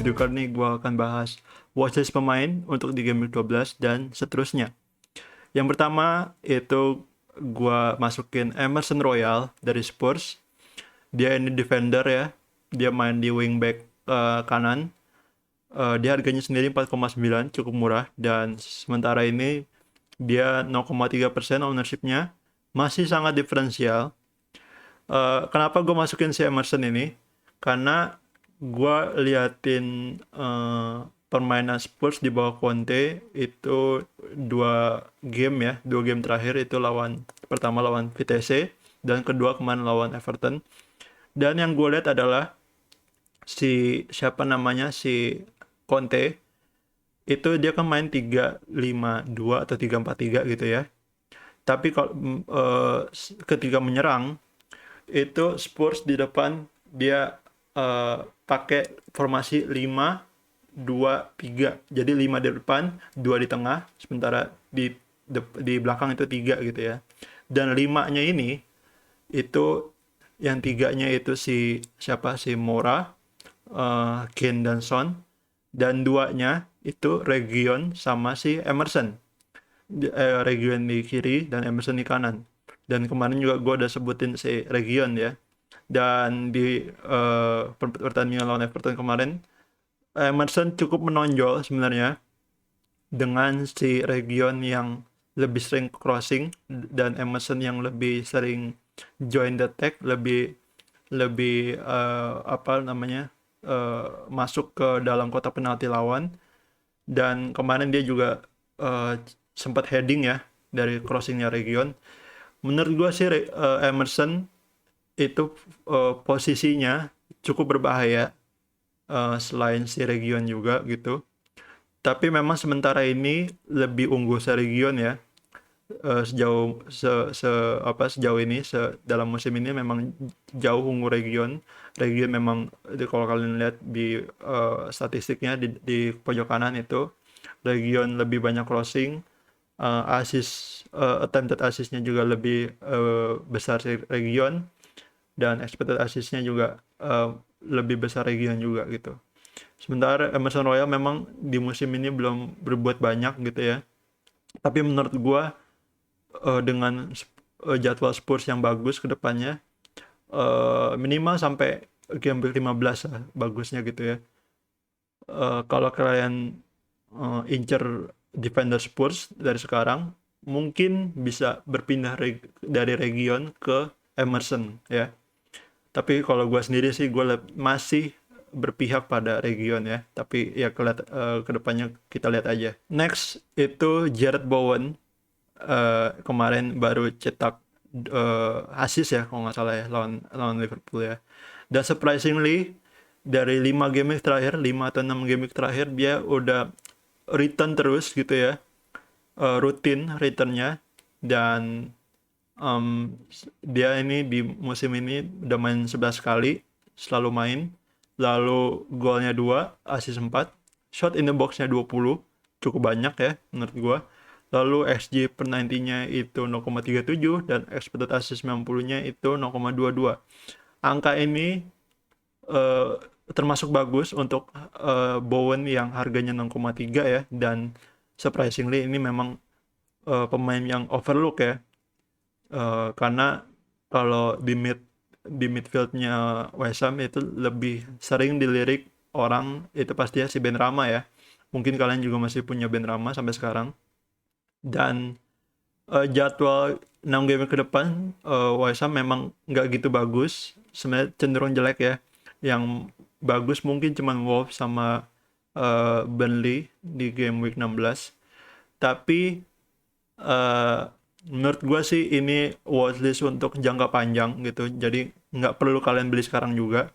video kali ini gue akan bahas watchlist pemain untuk di Game Week 12 dan seterusnya. Yang pertama itu gue masukin Emerson Royal dari Spurs. Dia ini defender ya, dia main di wingback kanan. Dia harganya sendiri 4,9, cukup murah, dan sementara ini dia 0,3% ownership-nya, masih sangat diferensial. Kenapa gue masukin si Emerson ini? Karena gue liatin permainan Spurs di bawah Conte itu dua game terakhir itu pertama lawan Vitesse dan kedua kemarin lawan Everton. Dan yang gue lihat adalah si Conte itu dia kan main 3-5-2 atau 3-4-3 gitu ya. Tapi kalau ketika menyerang itu Spurs di depan dia pakai formasi 5-2-3. Jadi 5 di depan, 2 di tengah, sementara di belakang itu 3 gitu ya. Dan 5-nya ini itu yang 3-nya itu si Mora, Kane dan Son, dan 2-nya itu Region sama si Emerson. Region di kiri dan Emerson di kanan. Dan kemarin juga gue udah sebutin si Region ya. Dan di pertandingan lawan Everton kemarin, Emerson cukup menonjol sebenarnya dengan si Region yang lebih sering crossing dan Emerson yang lebih sering join the attack, lebih masuk ke dalam kotak penalti lawan. Dan kemarin dia juga sempat heading ya dari crossingnya Region. Menurut gue sih Emerson itu posisinya cukup berbahaya selain si Region juga gitu. Tapi memang sementara ini lebih unggul si Region ya. Sejauh ini dalam musim ini memang jauh unggul Region. Region memang kalau kalian lihat di statistiknya di pojok kanan itu Region lebih banyak crossing, attempted assist-nya juga lebih besar si Region, dan expected assist-nya juga lebih besar Region juga gitu. Sementara Emerson Royal memang di musim ini belum berbuat banyak gitu ya. Tapi menurut gua dengan jadwal Spurs yang bagus ke depannya, minimal sampai game week 15 lah bagusnya gitu ya. Kalau kalian incer defender Spurs dari sekarang, mungkin bisa berpindah dari Region ke Emerson ya. Tapi kalau gue sendiri sih gue masih berpihak pada Region ya. Tapi ya kedepannya kita lihat aja. Next itu Jarrod Bowen. Kemarin baru cetak assist ya kalau nggak salah ya lawan Liverpool ya. Dan surprisingly dari 5 game terakhir, 5 atau 6 game terakhir dia udah return terus gitu ya. Rutin returnnya, dan dia ini di musim ini udah main 11 kali, selalu main. Lalu golnya 2, assist 4, shot in the box-nya 20, cukup banyak ya menurut gua. Lalu XG per 90-nya itu 0,37 dan expected assist 90-nya itu 0,22. Angka ini termasuk bagus untuk Bowen yang harganya 0,3 ya, dan surprisingly ini memang pemain yang overlook ya. Karena kalau di midfieldnya West Ham itu lebih sering dilirik orang itu pasti si Benrahma ya. Mungkin kalian juga masih punya Benrahma sampai sekarang. Dan jadwal 6 game ke depan West Ham memang nggak gitu bagus, sebenarnya cenderung jelek ya. Yang bagus mungkin cuma Wolves sama Burnley di game week 16. Tapi menurut gue sih ini watchlist untuk jangka panjang gitu. Jadi nggak perlu kalian beli sekarang juga.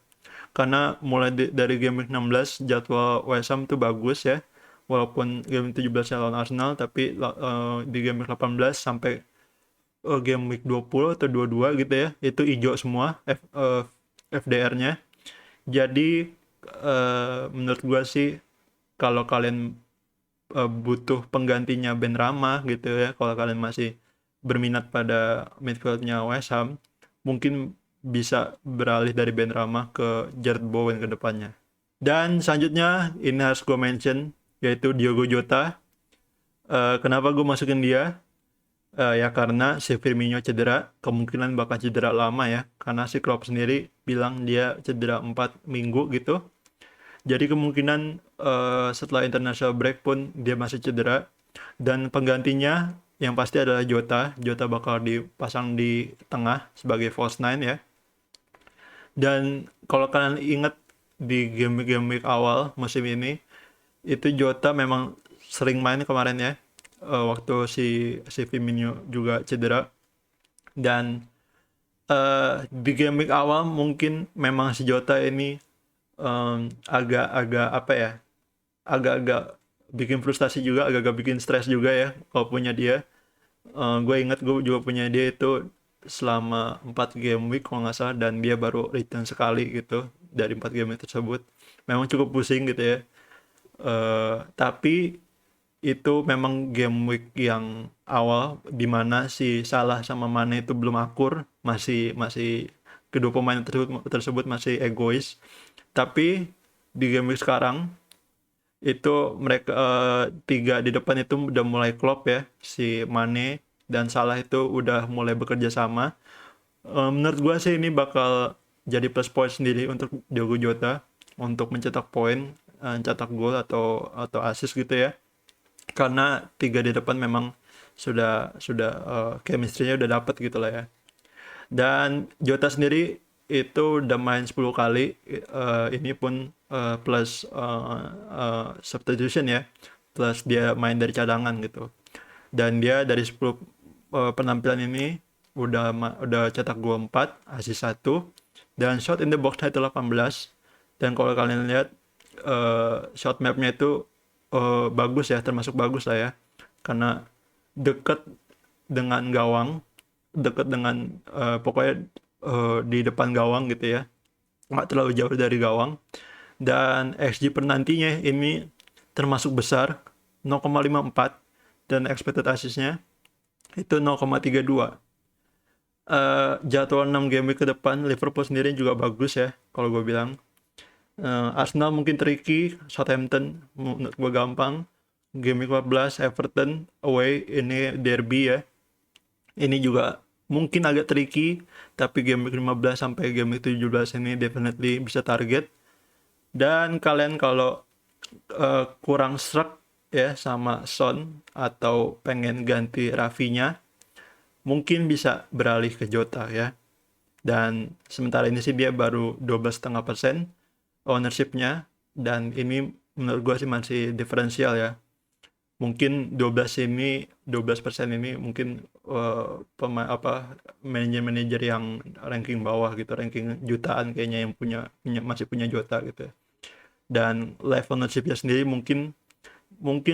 Karena mulai dari game week 16 jadwal West Ham tuh bagus ya. Walaupun game 17 lawan Arsenal, tapi di game week 18 sampai game week 20 atau 22 gitu ya, itu hijau semua FDR-nya. Jadi menurut gue sih kalau kalian butuh penggantinya Benrahma gitu ya, kalau kalian masih berminat pada midfieldnya West Ham, mungkin bisa beralih dari Benrahma ke Jarrod Bowen ke depannya. Dan selanjutnya ini harus gue mention, yaitu Diogo Jota. Kenapa gue masukin dia? Ya karena si Firmino cedera, kemungkinan bakal cedera lama ya. Karena si Klopp sendiri bilang dia cedera 4 minggu gitu. Jadi kemungkinan setelah international break pun dia masih cedera. Dan penggantinya yang pasti adalah Jota. Jota bakal dipasang di tengah sebagai false nine ya. Dan kalau kalian ingat di game-game week awal musim ini, itu Jota memang sering main kemarin ya. Waktu si Firmino juga cedera. Dan di game week awal mungkin memang si Jota ini agak-agak apa ya, agak-agak bikin frustasi juga, agak-agak bikin stres juga ya kalau punya dia. Gue inget gue juga punya dia itu selama 4 game week kalau nggak salah, dan dia baru return sekali gitu dari 4 game week tersebut. Memang cukup pusing gitu ya. Tapi itu memang game week yang awal dimana si Salah sama Mane itu belum akur, masih masih kedua pemain tersebut masih egois. Tapi di game week sekarang itu mereka tiga di depan itu udah mulai klop ya, si Mane dan Salah itu udah mulai bekerja sama. Menurut gua sih ini bakal jadi plus point sendiri untuk Diogo Jota untuk mencetak poin, cetak gol atau assist gitu ya, karena tiga di depan memang sudah chemistry-nya udah dapet gitu lah ya. Dan Jota sendiri itu udah main 10 kali, ini pun plus substitution ya, plus dia main dari cadangan gitu. Dan dia dari 10 penampilan ini udah cetak gol 4, assist 1, dan shot in the box itu 18. Dan kalau kalian lihat shot mapnya itu bagus ya, termasuk bagus lah ya, karena deket dengan gawang, deket dengan pokoknya di depan gawang gitu ya, nggak terlalu jauh dari gawang. Dan XG per nantinya ini termasuk besar, 0,54, dan expected assist-nya itu 0,32. Jadwal 6 game week ke depan Liverpool sendiri juga bagus ya kalau gue bilang. Arsenal mungkin tricky, Southampton menurut gue gampang. Game week 14 Everton away, ini derby ya. Ini juga mungkin agak tricky, tapi game week 15 sampai game week 17 ini definitely bisa target. Dan kalian kalau kurang struck ya sama Son atau pengen ganti Rafinya, mungkin bisa beralih ke Jota ya. Dan sementara ini sih dia baru 12,5% ownership-nya, dan ini menurut gue sih masih diferensial ya. Mungkin 12% ini mungkin manajer-manajer yang ranking bawah gitu, ranking jutaan kayaknya yang masih punya Jota gitu ya. Dan live ownership-nya sendiri mungkin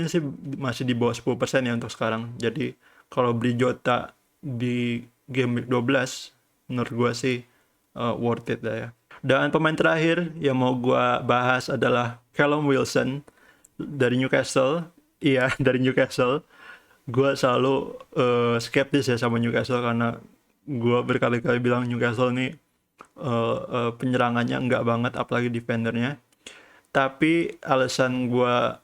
sih masih di bawah 10% ya untuk sekarang. Jadi kalau beli Jota di game week 12 menurut gue sih worth it lah ya. Dan pemain terakhir yang mau gue bahas adalah Callum Wilson dari Newcastle. Iya, dari Newcastle. Gue selalu skeptis ya sama Newcastle, karena gue berkali-kali bilang Newcastle ini penyerangannya enggak banget, apalagi defendernya. Tapi alasan gue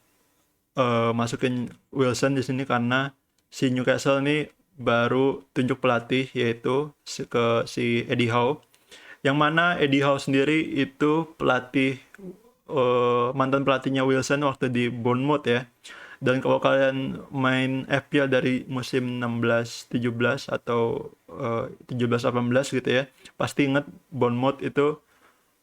masukin Wilson di sini karena si Newcastle ini baru tunjuk pelatih, yaitu si Eddie Howe, yang mana Eddie Howe sendiri itu mantan pelatihnya Wilson waktu di Bournemouth ya. Dan kalau kalian main FPL dari musim 16-17 atau 17-18 gitu ya, pasti inget Bournemouth itu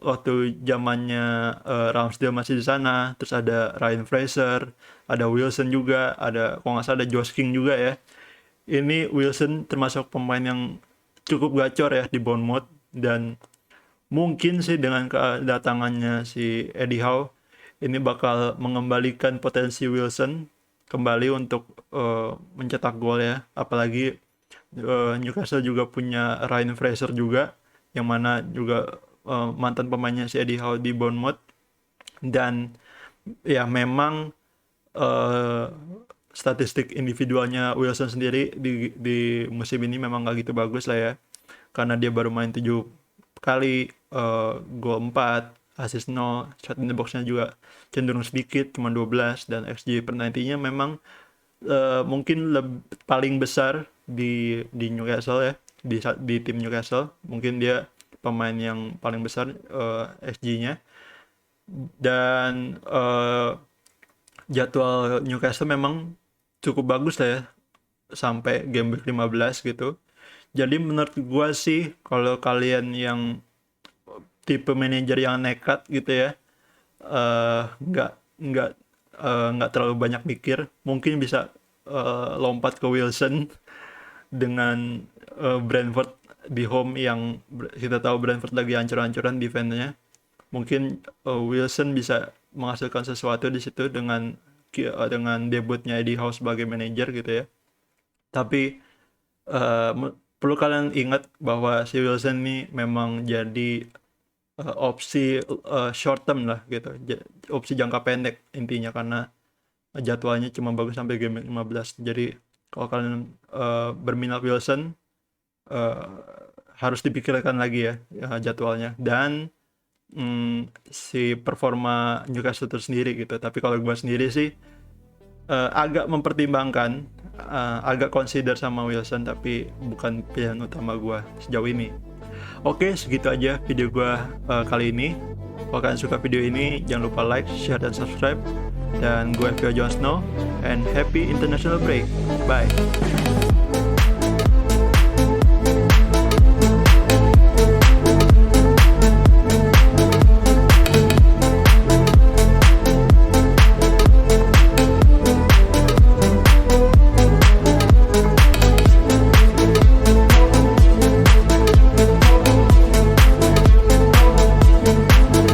waktu zamannya Ramsdale masih di sana. Terus ada Ryan Fraser, ada Wilson juga, ada kalau nggak salah ada Josh King juga ya. Ini Wilson termasuk pemain yang cukup gacor ya di Bournemouth, dan mungkin sih dengan kedatangannya si Eddie Howe ini bakal mengembalikan potensi Wilson kembali untuk mencetak gol ya. Apalagi Newcastle juga punya Ryan Fraser juga, yang mana juga mantan pemainnya si Eddie Howe di Bournemouth. Dan ya memang uh, statistik individualnya Wilson sendiri di musim ini memang gak gitu bagus lah ya, karena dia baru main 7 kali, gol 4, assist 0, shot in the box-nya juga cenderung sedikit, cuma 12, dan XG per 90-nya memang mungkin paling besar di Newcastle ya, di tim Newcastle. Mungkin dia pemain yang paling besar XG-nya. Dan jadwal Newcastle memang cukup bagus lah ya sampai game week 15 gitu. Jadi menurut gua sih kalau kalian yang tipe manajer yang nekat gitu ya, nggak nggak nggak terlalu banyak mikir, mungkin bisa lompat ke Wilson dengan Brentford di home yang kita tahu Brentford lagi hancur-hancuran defense-nya. Mungkin Wilson bisa menghasilkan sesuatu di situ dengan debutnya Eddie Howe sebagai manajer gitu ya. Tapi perlu kalian ingat bahwa si Wilson ini memang jadi opsi short term lah gitu, opsi jangka pendek intinya, karena jadwalnya cuma bagus sampai game 15. Jadi kalau kalian berminat Wilson, harus dipikirkan lagi ya jadwalnya dan si performa Newcastle itu sendiri gitu. Tapi kalau gue sendiri sih agak mempertimbangkan, agak consider sama Wilson, tapi bukan pilihan utama gue sejauh ini. Oke, segitu aja video gue kali ini. Kalau kalian suka video ini, jangan lupa like, share, dan subscribe. Dan gue FPO Jon Snow, and happy international break. Bye.